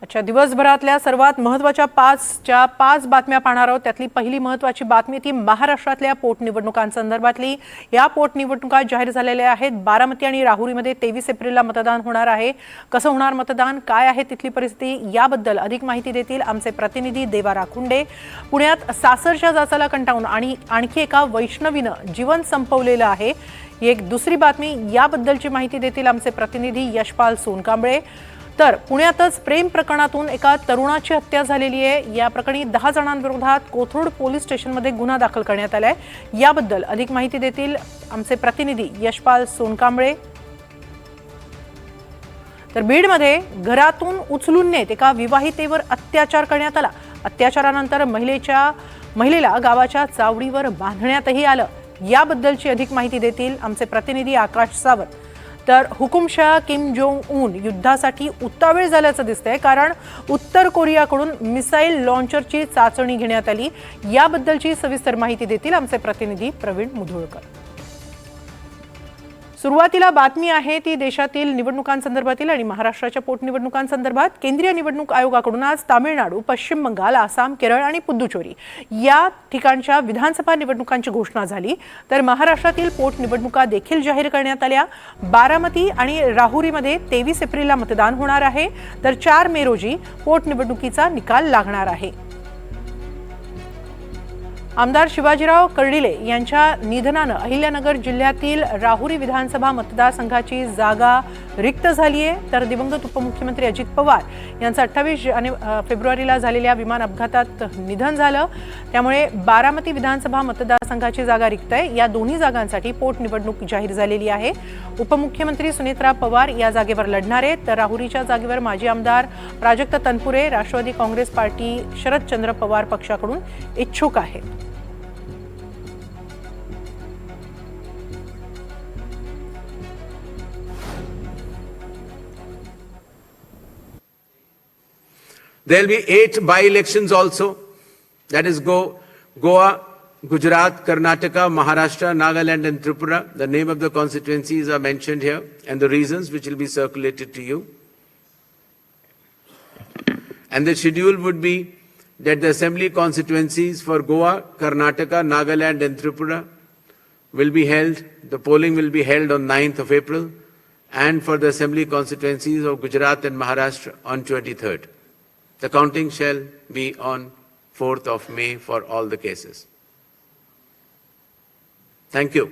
अच्छा, दिवसभरातल्या सर्वात महत्त्वाच्या पाच बातम्या पाहणार आहोत। त्यातली पहिली महत्त्वाची बातमी ती महाराष्ट्रातल्या पोटनिवडणुकांसंदर्भातली। या पोटनिवडणुका जाहीर झालेल्या आहेत। बारामती आणि राहुरीमध्ये 23 एप्रिलला मतदान होणार आहे। कसं होणार मतदान, काय आहे तिथली परिस्थिती, याबद्दल अधिक माहिती देतील आमचे प्रतिनिधी देवा राखुंडे। पुण्यात सासरच्या जाचाला कंटाळून आणखी एका वैष्णवीनं जीवन संपवलेलं आहे। एक दुसरी बातमी, याबद्दलची माहिती देतील आमचे प्रतिनिधी यशपाल सोनकांबळे। तर पुण्यातच प्रेम प्रकरणातून एका तरुणाची हत्या झालेली आहे। या प्रकरणी 10 जणांविरोधात कोथरूड पोलीस स्टेशनमध्ये गुन्हा दाखल करण्यात आलाय। याबद्दल अधिक माहिती देतील आमचे प्रतिनिधी यशपाल सोनकांबळे। तर बीडमध्ये घरातून उचलून नेत एका विवाहितेवर अत्याचार करण्यात आला। अत्याचारानंतर महिलेला गावाच्या चावडीवर बांधण्यातही आलं। याबद्दलची अधिक माहिती देतील आमचे प्रतिनिधी आकाश सावंत। तर हुकुमशाह किम जोंग उन युद्धासाठी उतावीळ झाल्याचं दिसतंय, कारण उत्तर कोरियाकडून मिसाईल लॉन्चरची चाचणी घेण्यात आली। याबद्दलची सविस्तर माहिती देतील आमचे प्रतिनिधी प्रवीण मुधोळकर। सुरुवातीला बातमी आहे ती देशातील निवडणुकांसंदर्भातील आणि महाराष्ट्राच्या पोटनिवडणुकांसंदर्भात। केंद्रीय निवडणूक आयोगाकडून आज तामिळनाडू, पश्चिम बंगाल, आसाम, केरळ आणि पुद्दुचेरी या ठिकाणच्या विधानसभा निवडणुकांची घोषणा झाली। तर महाराष्ट्रातील पोटनिवडणुका देखील जाहीर करण्यात आल्या। बारामती आणि राहुरीमध्ये 23 एप्रिलला मतदान होणार आहे। तर 4 मे रोजी पोटनिवडणुकीचा निकाल लागणार आहे। आमदार शिवाजीराव कर्डिले यांच्या निधनानं अहिल्यानगर जिल्ह्यातील राहुरी विधानसभा मतदारसंघाची जागा रिक्त झाली आहे। तर दिवंगत उपमुख्यमंत्री अजित पवार यांचं 28 फेब्रुवारीला झालेल्या विमान अपघातात निधन झालं। त्यामुळे बारामती विधानसभा मतदारसंघाची जागा रिक्त आहे। या दोन्ही जागांसाठी पोटनिवडणूक जाहीर झालेली आहे। उपमुख्यमंत्री सुनेत्रा पवार या जागेवर लढणार आहेत। तर राहुरीच्या जागेवर माजी आमदार प्राजक्त तनपुरे राष्ट्रवादी काँग्रेस पार्टी शरदचंद्र पवार पक्षाकडून इच्छुक आहेत। There will be 8 by-elections also. That is Goa, Gujarat, Karnataka, Maharashtra, Nagaland and Tripura. The name of the constituencies are mentioned here and the reasons which will be circulated to you. And the schedule would be that the assembly constituencies for Goa, Karnataka, Nagaland and Tripura will be held. The polling will be held on 9th of April, and for the assembly constituencies of Gujarat and Maharashtra on 23rd. The counting shall be on 4th of May for all the cases. Thank you.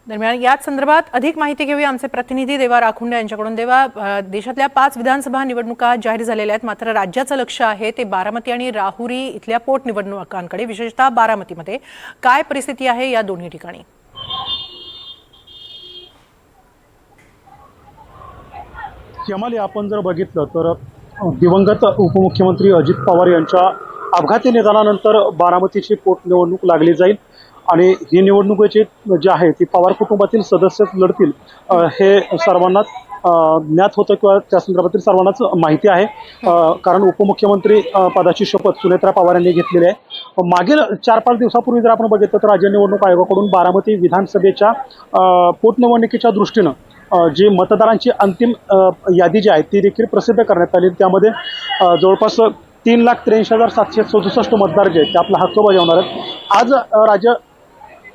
दरम्यान याच संदर्भात अधिक माहिती घेऊया आमचे प्रतिनिधी देवा राखुंडे यांच्याकडून। देवा, देशातल्या 5 विधानसभा निवडणुका जाहीर झालेल्या आहेत, मात्र राज्याचं लक्ष आहे ते बारामती आणि राहुरी इथल्या पोटनिवडणुकांकडे। विशेषतः बारामतीमध्ये काय परिस्थिती आहे या दोन्ही ठिकाणी? श्यामली, आपण जर बघितलं तर दिवंगत उपमुख्यमंत्री अजित पवार यांच्या अपघाती निधनानंतर बारामतीची पोटनिवडणूक लागली जाईल आणि ही निवडणुकीची जी आहे ती पवार कुटुंबातील सदस्य लढतील हे सर्वांनाच ज्ञात होतं किंवा त्या संदर्भातील सर्वांनाच माहिती आहे। कारण उपमुख्यमंत्री पदाची शपथ सुनेत्रा पवार यांनी घेतलेली आहे। मागील 4-5 दिवसापूर्वी जर आपण बघितलं तर राज्य निवडणूक आयोगाकडून बारामती विधानसभेच्या पोटनिवडणुकीच्या दृष्टीनं जी मतदारांची अंतिम यादी जी आहे ती देखील प्रसिद्ध करण्यात आली। त्यामध्ये जवळपास 3,83,767 मतदार जे आहेत ते आपला हक्क बजावणार आहेत। आज राज्य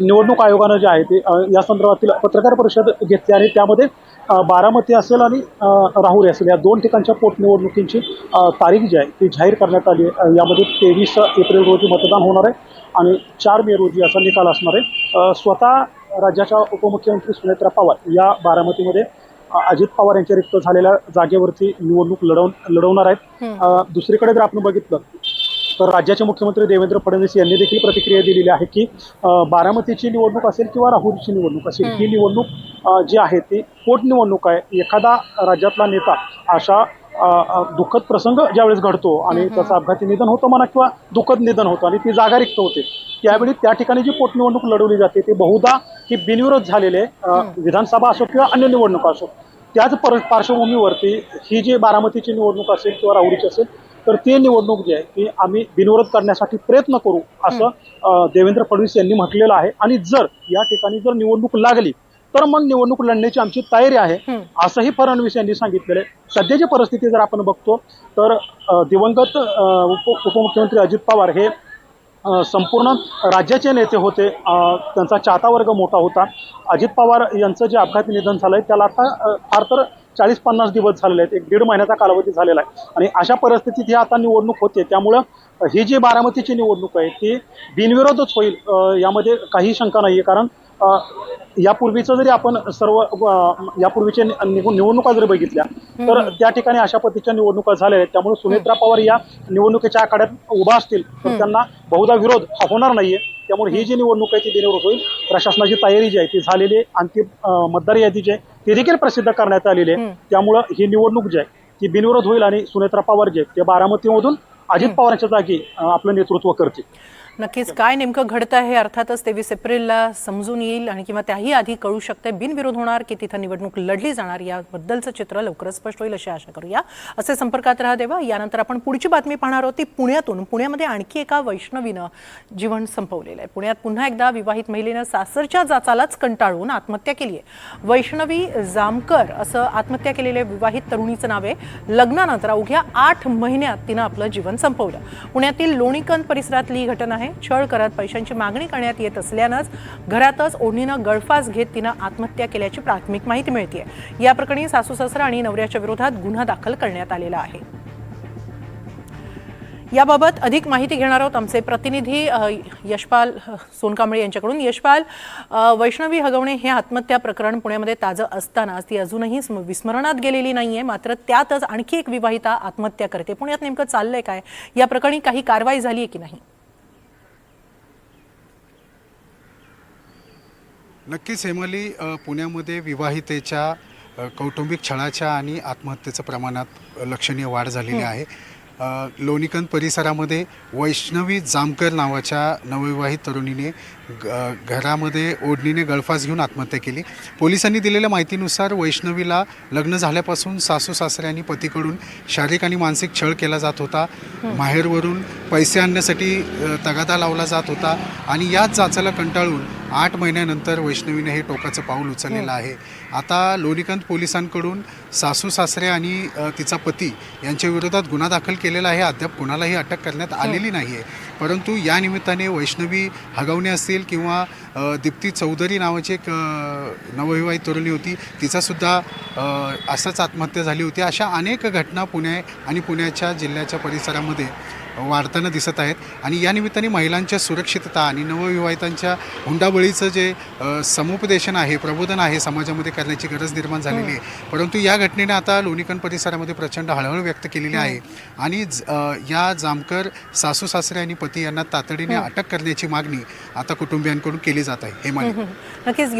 निवडणूक आयोगानं जे आहे ते या संदर्भातील पत्रकार परिषद घेतली आणि त्यामध्ये बारामती असेल आणि राहुरी असेल या 2 ठिकाणच्या पोटनिवडणुकींची तारीख जी आहे ती जाहीर करण्यात आली आहे। यामध्ये 23 एप्रिल रोजी मतदान होणार आहे आणि 4 मे रोजी याचा निकाल असणार आहे। स्वतः राज्याच्या उपमुख्यमंत्री सुनेत्रा पवार या बारामतीमध्ये अजित पवार यांच्या रिक्त झालेल्या जागेवरती निवडणूक लढवणार आहेत। दुसरीकडे जर आपण बघितलं तर राज्याचे मुख्यमंत्री देवेंद्र फडणवीस यांनी देखील प्रतिक्रिया दिलेली आहे की बारामतीची निवडणूक असेल किंवा राहुरीची निवडणूक असेल, ही निवडणूक जी आहे ती पोटनिवडणूक आहे। एखादा राज्यातला नेता अशा दुःखद प्रसंग ज्यावेळेस घडतो आणि त्याचं अपघाती निधन होतं म्हणा किंवा दुःखद निधन होतं आणि ती जागा रिक्त होते, त्यावेळी त्या ठिकाणी जी पोटनिवडणूक लढवली जाते ती बहुधा ही बिनविरोध झालेले विधानसभा असो किंवा अन्य निवडणुका असो, त्याच पार्श्वभूमीवरती ही जी बारामतीची निवडणूक असेल किंवा राहुरीची असेल तर ती निवडणूक जी आहे ती आम्ही बिनविरोध करण्यासाठी प्रयत्न करू असं देवेंद्र फडणवीस यांनी म्हटलेलं आहे। आणि जर या ठिकाणी जर निवडणूक लागली तर मग निवडणूक लढण्याची आमची तयारी आहे असंही फडणवीस यांनी सांगितलेलं आहे. सध्याची परिस्थिती जर आपण बघतो तर दिवंगत उपमुख्यमंत्री अजित पवार हे संपूर्ण राज्याचे नेते होते. त्यांचा चाहता वर्ग मोठा होता. अजित पवार यांचं जे अपघाती निधन झालंय त्याला आता फार तर 40-50 दिवस झालेले आहेत. 1-1.5 महिन्याचा कालावधी झालेला आहे आणि अशा परिस्थितीत ही आता निवडणूक होते. त्यामुळं ही जी बारामतीची निवडणूक आहे ती बिनविरोधच होईल यामध्ये काही शंका नाही आहे. कारण यापूर्वीचं जरी आपण सर्व यापूर्वीच्या निवडणुका जरी बघितल्या तर त्या ठिकाणी अशा पद्धतीच्या निवडणुका झाल्या आहेत. त्यामुळे सुनेत्रा पवार या निवडणुकीच्या आखाड्यात उभा असतील तर त्यांना बहुधा विरोध होणार नाहीये. त्यामुळे ही जी निवडणूक आहे ती बिनविरोध होईल. प्रशासनाची तयारी जी आहे ती झालेली आहे. अंतिम मतदार यादी जी आहे ती देखील प्रसिद्ध करण्यात आलेली आहे. त्यामुळं ही निवडणूक जी आहे ती बिनविरोध होईल आणि सुनेत्रा पवार जे ते बारामतीमधून अजित पवारांच्या जागी आपलं नेतृत्व करतील. नक्कीच काय नेमकं घडतं आहे अर्थातच 23 एप्रिलला समजून येईल आणि किंवा त्याही आधी कळू शकते. बिनविरोध होणार की तिथं निवडणूक लढली जाणार याबद्दलचं चित्र लवकरच स्पष्ट होईल अशी आशा करूया. असे संपर्कात राहा देवा. यानंतर आपण पुढची बातमी पाहणार आहोत ती पुण्यातून. पुण्यामध्ये आणखी एका वैष्णवीनं जीवन संपवलेलं आहे. पुण्यात पुन्हा एकदा विवाहित महिलेनं सासरच्या जाचालाच कंटाळून आत्महत्या केली आहे. वैष्णवी जामकर असं आत्महत्या केलेल्या विवाहित तरुणीचं नाव आहे. लग्नानंतर अवघ्या 8 महिन्यात तिनं आपलं जीवन संपवलं. पुण्यातील लोणीकंद परिसरातली घटना आहे. छळ करत पैशांची मागणी करण्यात येत असल्यानंच घरातच ओढणीनं गळफास घेत तिनं आत्महत्या केल्याची प्राथमिक माहिती मिळते. या प्रकरणी सासू सासरा आणि नवऱ्याच्या विरोधात गुन्हा दाखल करण्यात आलेला आहे. याबाबत अधिक माहिती घेणार आहोत आमचे प्रतिनिधी यशपाल सोनकांबळे यांच्याकडून. यशपाल, वैष्णवी हगवणे हे आत्महत्या प्रकरण पुण्यामध्ये ताजं असताना ती अजूनही विस्मरणात गेलेली नाहीये. मात्र त्यातच आणखी एक विवाहिता आत्महत्या करते. पुण्यात नेमकं चाललंय काय? या प्रकरणी काही कारवाई झाली आहे की नाही? नक्कीच हेमाली, पुण्यामध्ये विवाहितेच्या कौटुंबिक छळाच्या आणि आत्महत्येचं प्रमाणात लक्षणीय वाढ झालेली आहे. लोणीकंद परिसरामध्ये वैष्णवी जामकर नावाच्या नवविवाहित तरुणीने घरामध्ये ओढणीने गळफास घेऊन आत्महत्या केली. पोलिसांनी दिलेल्या माहितीनुसार वैष्णवीला लग्न झाल्यापासून सासू सासऱ्यांनी पतीकडून शारीरिक आणि मानसिक छळ केला जात होता. माहेरवरून पैसे आणण्यासाठी तगादा लावला जात होता आणि याच जाचाला कंटाळून 8 महिन्यानंतर वैष्णवीने हे टोकाचं पाऊल उचललेलं आहे. आता लोणीकंद पोलिसांकडून सासू सासरे आणि तिचा पती यांच्या विरोधात गुन्हा दाखल केलेला आहे. अद्याप कुणालाही अटक करण्यात आलेली नाही आहे. परंतु या निमित्ताने वैष्णवी हगवणे असतील किंवा दीप्ती चौधरी नावाची एक नवविवाहित तरुणी होती, तिचासुद्धा असंच आत्महत्या झाली होती. अशा अनेक घटना पुणे आणि पुण्याच्या जिल्ह्याच्या परिसरामध्ये वाढताना दिसत आहेत. आणि या निमित्ताने महिलांच्या सुरक्षितता आणि नवविवाहितांच्या हुंडाबळीचं जे समुपदेशन आहे, प्रबोधन आहे, समाजामध्ये करण्याची गरज निर्माण झालेली आहे. परंतु या घटनेने आता लोणीकंद परिसरामध्ये प्रचंड हळहळ व्यक्त केलेली आहे आणि या जामकर सासू सासरे आणि पती यांना तातडीने अटक करण्याची मागणी आता कुटुंबियांकडून केली जात आहे. हेमाली, नक्कीच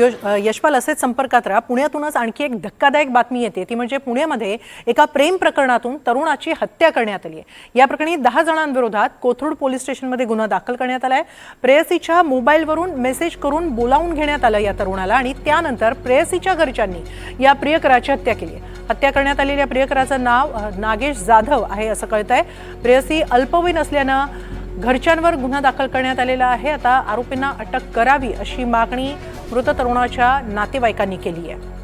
यशपाल, असेच संपर्कात राहा. पुण्यातूनच आणखी एक धक्कादायक बातमी येते ती म्हणजे पुण्यामध्ये एका प्रेम प्रकरणातून तरुणाची हत्या करण्यात आली आहे. या प्रकरणी 10 जणांविरोधात कोथरूड पोलीस स्टेशनमध्ये गुन्हा दाखल करण्यात आलाय. प्रेयसीच्या मोबाईलवरून मेसेज करून बोलावून घेण्यात आलं या तरुणाला आणि त्यानंतर प्रेयसीच्या घरच्यांनी या प्रियकराची हत्या केली. हत्या करण्यात आलेल्या प्रियकराचं नाव नागेश जाधव आहे असं कळतंय. प्रेयसी अल्पवयीन असल्यानं घरच्यांवर गुन्हा दाखल करण्यात आलेला आहे. आता आरोपींना अटक करावी अशी मागणी मृत तरुणाच्या नातेवाईकांनी केली आहे.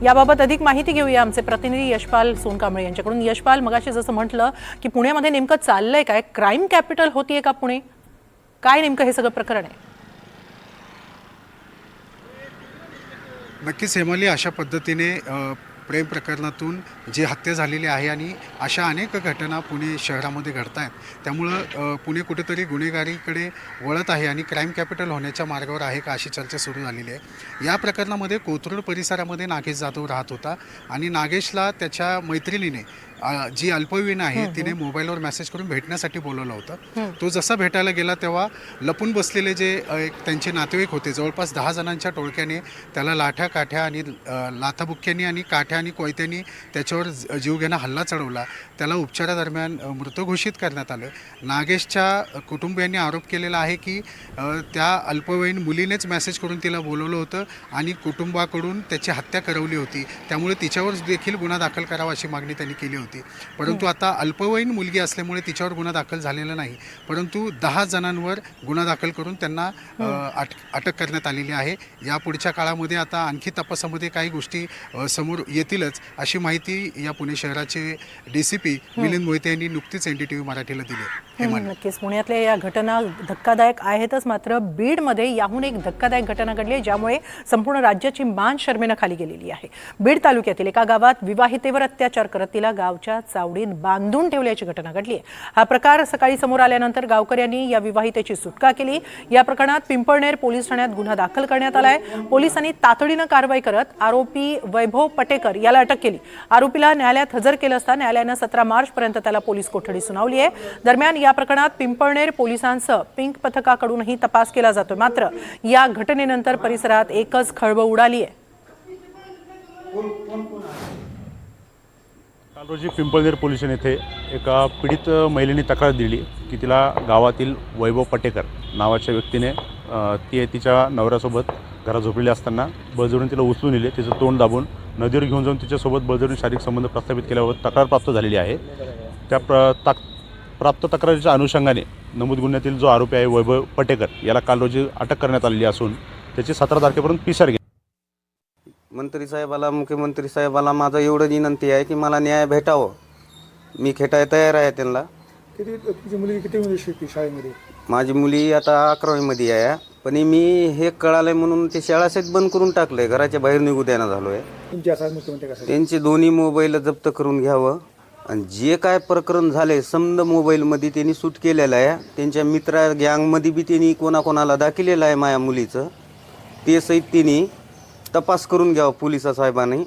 याबाबत अधिक माहिती घेऊया आमचे प्रतिनिधी यशपाल सोनकांबळे यांच्याकडून. यशपाल, मगाशी जसं म्हटलं की पुण्यामध्ये नेमकं चाललंय काय? क्राईम कॅपिटल होतीये का पुणे? काय नेमकं हे सगळं प्रकरण आहे? नक्कीच हेमाली, अशा पद्धतीने प्रेम प्रकरणातून जी हत्या झालेली आहे आणि अशा अनेक घटना पुणे शहरामध्ये घडत आहेत. त्यामुळं पुणे कुठेतरी गुन्हेगारीकडे वळत आहे आणि क्राईम कॅपिटल होण्याच्या मार्गावर आहे का अशी चर्चा सुरू झालेली आहे. या प्रकरणामध्ये कोथरूड परिसरामध्ये नागेश जाधव राहत होता आणि नागेशला त्याच्या मैत्रिणीने जी अल्पवयीन आहे तिने मोबाईलवर मेसेज करून भेटण्यासाठी बोलवलं होतं. तो जसा भेटायला गेला तेव्हा लपून बसलेले जे त्यांचे नातेवाईक होते, जवळपास 10 जणांच्या टोळक्याने त्याला लाठ्या काठ्या आणि लाथाबुक्क्यांनी आणि काठ्या आणि कोयत्यांनी त्याच्यावर जीवघेणा हल्ला चढवला. त्याला उपचारादरम्यान मृत घोषित करण्यात आलं. नागेशच्या कुटुंबियांनी आरोप केलेला आहे की त्या अल्पवयीन मुलीनेच मेसेज करून तिला बोलवलं होतं आणि कुटुंबाकडून त्याची हत्या करवली होती. त्यामुळे तिच्यावर देखील गुन्हा दाखल करावा अशी मागणी त्यांनी केली होती. होती. परंतु आता अल्पवयीन मुलगी असल्यामुळे तिच्यावर गुन्हा दाखल झालेला नाही, परंतु 10 जणांवर गुन्हा दाखल करून त्यांना अटक करण्यात आलेली आहे. या पुढच्या काळामध्ये आता आणखी तपासामध्ये काही गोष्टी समोर येतीलच, अशी माहिती या पुणे शहराचे DCP मिलिंद मोहिते यांनी नुकतीच NDTV मराठीला दिली. नक्कीच पुण्यातल्या या घटना धक्कादायक आहेतच, मात्र बीडमध्ये याहून एक धक्कादायक घटना घडली आहे, ज्यामुळे संपूर्ण राज्याची मान शर्मेनं खाली गेलेली आहे. बीड तालुक्यातील एका गावात विवाहितेवर अत्याचार करत तिला गावच्या चावडीत बांधून ठेवल्याची घटना घडली आहे. हा प्रकार सकाळी समोर आल्यानंतर गावकऱ्यांनी या विवाहितेची सुटका केली. या प्रकरणात पिंपळनेर पोलीस ठाण्यात गुन्हा दाखल करण्यात आलाय. पोलिसांनी तातडीनं कारवाई करत आरोपी वैभव पटेकर याला अटक केली. आरोपीला न्यायालयात हजर केलं असता न्यायालयानं 17 मार्चपर्यंत त्याला पोलीस कोठडी सुनावली आहे. दरम्यान या प्रकरणात पिंपळनेर पोलिसांसह पिंक पथकाकडूनही तपास केला जातोय. मात्र या घटनेनंतर परिसरात एकच खळबळ उडाली आहे. काल रोजी पिंपळनेर पोलीस स्टेशन येथे एका पीडित महिलेने तक्रार दिली की तिला गावातील वैभव पटेकर नावाच्या व्यक्तीने ती तिच्या नवऱ्यासोबत घरात झोपलेली असताना बळजबरीने तिला उचलून नेले, तिचं तोंड दाबून नदीवर घेऊन जाऊन तिच्यासोबत बळजबरीने शारीरिक संबंध प्रस्थापित केल्याबाबत तक्रार प्राप्त झालेली आहे. त्या प्राप्त तक्रारीच्या अनुषंगाने नमूद गुन्ह्यातील जो आरोपी आहे वैभव पटेकर याला काल रोजी अटक करण्यात आलेली असून त्याची 17 तारखेपर्यंत पिसार घेतली. मंत्री साहेबाला, मुख्यमंत्री साहेबाला माझं एवढं विनंती आहे की मला न्याय भेटावं. मी खेटाय तयार आहे त्यांना. तुझी मुलगी किती शिकते शाळेमध्ये? माझी मुली आता 11वीमध्ये आहे, पण मी हे कळालंय म्हणून ते शाळाच बंद करून टाकलंय, घराच्या बाहेर निघू द्यायला झालोय. त्यांचे दोन्ही मोबाईल जप्त करून घ्यावं आणि जे काय प्रकरण झाले समजा मोबाईलमध्ये त्यांनी शूट केलेलं आहे. त्यांच्या मित्रा गँगमध्ये बी त्यांनी कोणाकोणाला दाखिलेलं आहे माझ्या मुलीचं, ते सहित त्यांनी तपास करून घ्यावं पोलिस साहेबांनी.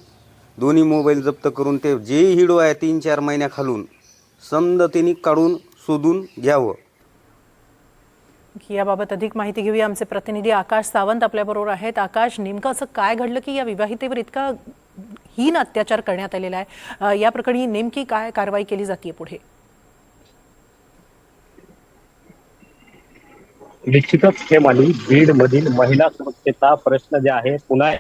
दोन्ही मोबाईल जप्त करून ते जे हिडो आहे 3-4 महिन्याखालून समजा त्यांनी काढून शोधून घ्यावं. याबाबत अधिक माहिती घेऊया. आमचे प्रतिनिधी आकाश सावंत आपल्याबरोबर आहेत. आकाश, नेमकं असं काय घडलं की या विवाहितेवर इतका हीन अत्याचार करण्यात आलेला आहे? या प्रकरणी नेमकी काय कारवाई केली जाते पुढे? निश्चितच हे माली बीड मधील महिला सुरक्षेचा प्रश्न जे आहे पुन्हा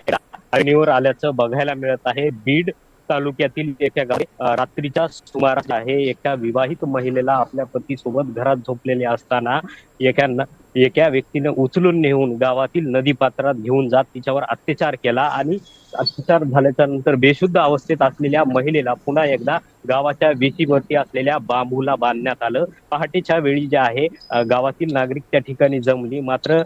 ऐरणीवर आल्याचं बघायला मिळत आहे. बीड तालुक्यातील एका गावी रात्रीच्या सुमारास आहे एका विवाहित महिलेला आपल्या पतीसोबत घरात झोपलेले असताना एका व्यक्तीने उचलून नेऊन गावातील नदी पात्रात घेऊन जात तिच्यावर अत्याचार केला आणि अत्याचार झाल्याच्या नंतर बेशुद्ध अवस्थेत असलेल्या महिलेला पुन्हा एकदा गावाच्या वेशीवरती असलेल्या बांबूला बांधण्यात आलं. पहाटेच्या वेळी जे आहे गावातील नागरिक त्या ठिकाणी जमली, मात्र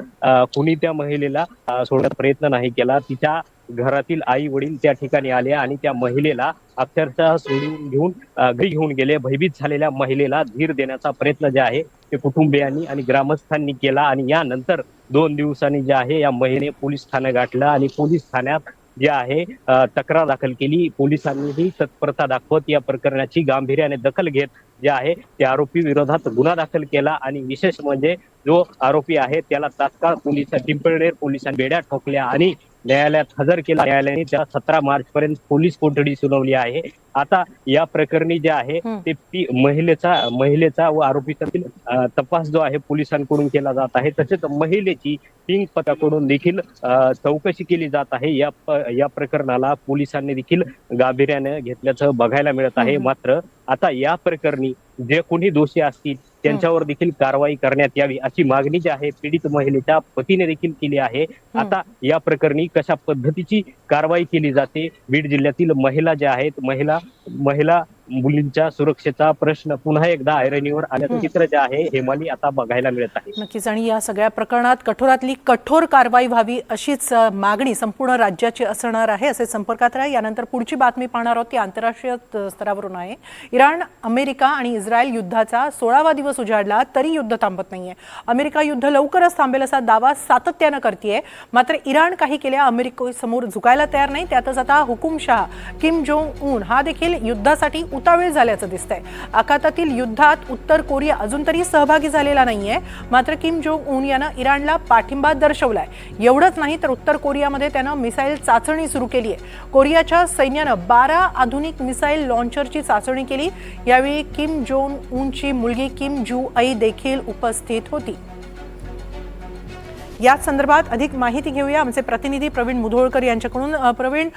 कुणी त्या महिलेला सोडण्याचा प्रयत्न नाही केला. तिच्या घरातील आई वडील त्या ठिकाणी आले आणि त्या महिलेला अक्षरशः सोडून घेऊन घरी घेऊन गेले. भयभीत झालेल्या महिलेला धीर देण्याचा प्रयत्न जे आहे ते कुटुंबियांनी आणि ग्रामस्थांनी केला आणि यानंतर 2 दिवसांनी जे आहे या महिलेने पोलीस ठाणे गाठलं आणि पोलीस ठाण्यात जे आहे तक्रार दाखल केली. पोलिसांनीही तत्परता दाखवत या प्रकरणाची गांभीर्याने दखल घेत जे आहे त्या आरोपी विरोधात गुन्हा दाखल केला आणि विशेष म्हणजे जो आरोपी आहे त्याला तात्काळ पिंपळनेर पोलिसांनी बेड्या ठोकल्या आणि न्यायालयात हजर केला. न्यायालयाने त्याला 17 मार्चपर्यंत पोलीस कोठडी सुनावली आहे. आता या प्रकरणी जे आहे ते महिलेचा व आरोपीतील तपास जो आहे पोलिसांकडून केला जात आहे. तसेच महिलेची पिंक पथकाकडून देखील चौकशी केली जात आहे. या प्रकरणाला पोलिसांनी देखील गांभीर्याने घेतल्याचं बघायला मिळत आहे. मात्र आता या प्रकरणी जे कोणी दोषी असतील त्यांच्यावर देखील कारवाई करण्यात यावी अशी मागणी जी आहे पीडित महिलेच्या पतीने देखील केली आहे. आता या प्रकरणी कशा पद्धतीची कारवाई केली जाते, बीड जिल्ह्यातील महिला ज्या आहेत महिला मुलींच्या सुरक्षेचा प्रश्न पुन्हा एकदा ऐरणीवर आल्याचं चित्र जे आहे हेमाली आता बघायला मिळत आहे. नक्कीच, आणि या सगळ्या प्रकरणात कठोरातली कठोर कारवाई व्हावी अशीच मागणी संपूर्ण राज्याची असणार आहे. असे संपर्कात राहा. यानंतर पुढची बातमी पाहणार आहोत ती आंतरराष्ट्रीय स्तरावरून आहे. इराण, अमेरिका आणि इस्रायल युद्धाचा 16वा दिवस उजाडला तरी युद्ध थांबत नाहीये. अमेरिका युद्ध लवकरच थांबेल असा दावा सातत्यानं करतेय, मात्र इराण काही केल्या अमेरिकेसमोर झुकायला तयार नाही. त्यातच आता हुकुमशहा किम जोंग उन हा देखील युद्धासाठी उतावीळ झाल्याचं दिसतंय. आखातातील युद्धात उत्तर कोरिया अजून तरी सहभागी झालेला नाहीये, मात्र किम जोंग उन यानं इराणला पाठिंबा दर्शवलाय. एवढंच नाही तर उत्तर कोरियामध्ये त्यानं मिसाईल चाचणी सुरू केली आहे. कोरियाच्या सैन्यानं 12 आधुनिक मिसाईल लॉन्चरची चाचणी केली. यावेळी किम जोंग उनची मुलगी किम जू आई देखील उपस्थित होती. याच संदर्भात अधिक माहिती घेऊया आमचे प्रतिनिधी प्रवीण मुधोळकर यांच्याकडून. प्रवीण,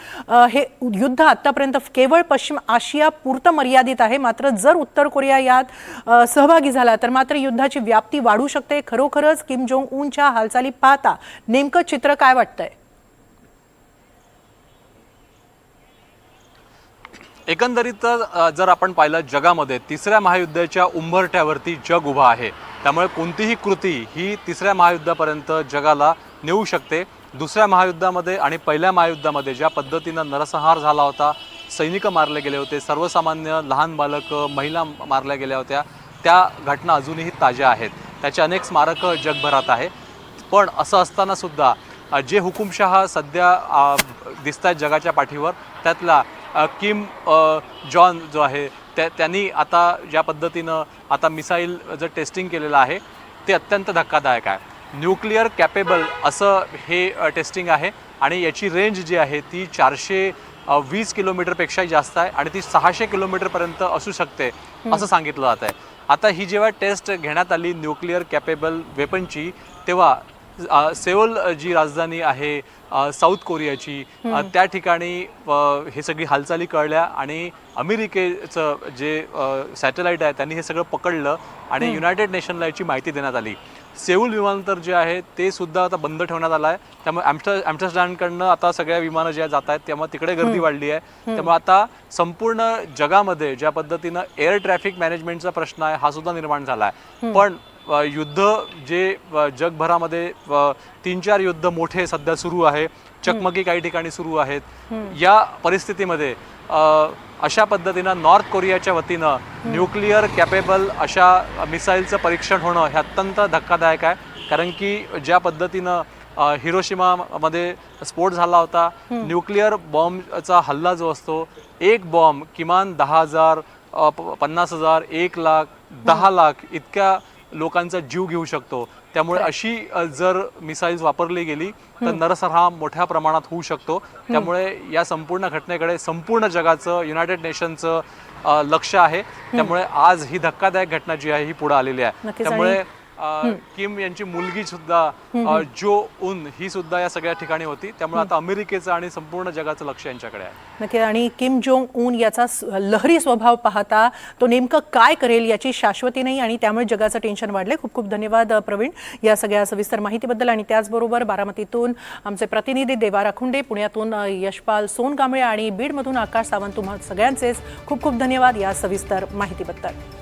हे युद्ध आतापर्यंत केवळ पश्चिम आशिया पुरतं मर्यादित आहे, मात्र जर उत्तर कोरिया यात सहभागी झाला तर मात्र युद्धाची व्याप्ती वाढू शकते. खरोखरच किम जोंग उनच्या हालचाली पाहता नेमकं चित्र काय वाटतंय? एकंदरीत जर आपण पाहिलं जगामध्ये तिसऱ्या महायुद्धाच्या उंबरठ्यावरती जग उभा आहे. त्यामुळे कोणतीही कृती ही तिसऱ्या महायुद्धापर्यंत जगाला नेऊ शकते. दुसऱ्या महायुद्धामध्ये आणि पहिल्या महायुद्धामध्ये ज्या पद्धतीनं नरसंहार झाला होता, सैनिक मारले गेले होते, सर्वसामान्य लहान बालक महिला मारल्या गेल्या होत्या, त्या घटना अजूनही ताज्या आहेत. त्याचे अनेक स्मारकं जगभरात आहे. पण असं असताना सुद्धा जे हुकुमशहा सध्या दिसत आहेत जगाच्या पाठीवर, त्यातला किम जॉन जो आहे त्यांनी आता ज्या पद्धतीनं आता मिसाईल जर टेस्टिंग केलेलं आहे ते अत्यंत धक्कादायक आहे. न्यूक्लिअर कॅपेबल असं हे टेस्टिंग आहे आणि याची रेंज जी आहे ती 420 किलोमीटरपेक्षाही जास्त आहे आणि ती 600 किलोमीटरपर्यंत असू शकते असं सांगितलं जात आहे. आता ही जेव्हा टेस्ट घेण्यात आली न्यूक्लिअर कॅपेबल वेपनची, तेव्हा सेऊल जी राजधानी आहे साऊथ कोरियाची, त्या ठिकाणी हे सगळी हालचाली कळल्या आणि अमेरिकेचं जे सॅटेलाईट आहे त्यांनी हे सगळं पकडलं आणि युनायटेड नेशनला याची माहिती देण्यात आली. सेऊल विमानतळ जे आहे ते सुद्धा आता बंद ठेवण्यात आलं आहे. त्यामुळे ॲम्स्टरडॅमकडनं आता सगळ्या विमानं ज्या जात आहेत त्यामुळे तिकडे गर्दी वाढली आहे. त्यामुळे आता संपूर्ण जगामध्ये ज्या पद्धतीनं एअर ट्रॅफिक मॅनेजमेंटचा प्रश्न आहे हा सुद्धा निर्माण झाला आहे. पण युद्ध जे जगभरामध्ये 3-4 युद्ध मोठे सध्या सुरू आहे, चकमकी काही ठिकाणी सुरू आहेत. या परिस्थितीमध्ये अशा पद्धतीनं नॉर्थ कोरियाच्या वतीनं न्यूक्लिअर कॅपेबल अशा मिसाईलचं परीक्षण होणं हे अत्यंत धक्कादायक आहे. कारण की ज्या पद्धतीनं हिरोशिमामध्ये स्फोट झाला होता, न्यूक्लिअर बॉम्बचा हल्ला जो असतो, एक बॉम्ब किमान 10,000, 50,000, 1,00,000, 10,00,000 इतक्या लोकांचा जीव घेऊ शकतो. त्यामुळे अशी जर मिसाईल्स वापरली गेली तर नरसंहार मोठ्या प्रमाणात होऊ शकतो. त्यामुळे या संपूर्ण घटनेकडे संपूर्ण जगाचं, युनायटेड नेशनचं लक्ष आहे. त्यामुळे आज ही धक्कादायक घटना जी आहे ही पुढे आलेली आहे. त्यामुळे किम यांची मुलगी सुद्धा जो उन ही सुद्धा या सगळ्या ठिकाणी होती. त्यामुळे आता अमेरिकेचं आणि संपूर्ण जगाचं लक्ष यांच्याकडे आहे. नक्की. आणि किम जोंग उन याचा लहरी स्वभाव पाहता तो नेमकं काय करेल याची शाश्वती नाही आणि त्यामुळे जगाचं टेन्शन वाढले. खूप खूप धन्यवाद प्रवीण या सगळ्या सविस्तर माहितीबद्दल. आणि त्याचबरोबर बारामतीतून आमचे प्रतिनिधी देवा राखुंडे, पुण्यातून यशपाल सोनकांबळे आणि बीडमधून आकाश सावंत, तुम्हा सगळ्यांचेच खूप खूप धन्यवाद या सविस्तर माहितीबद्दल.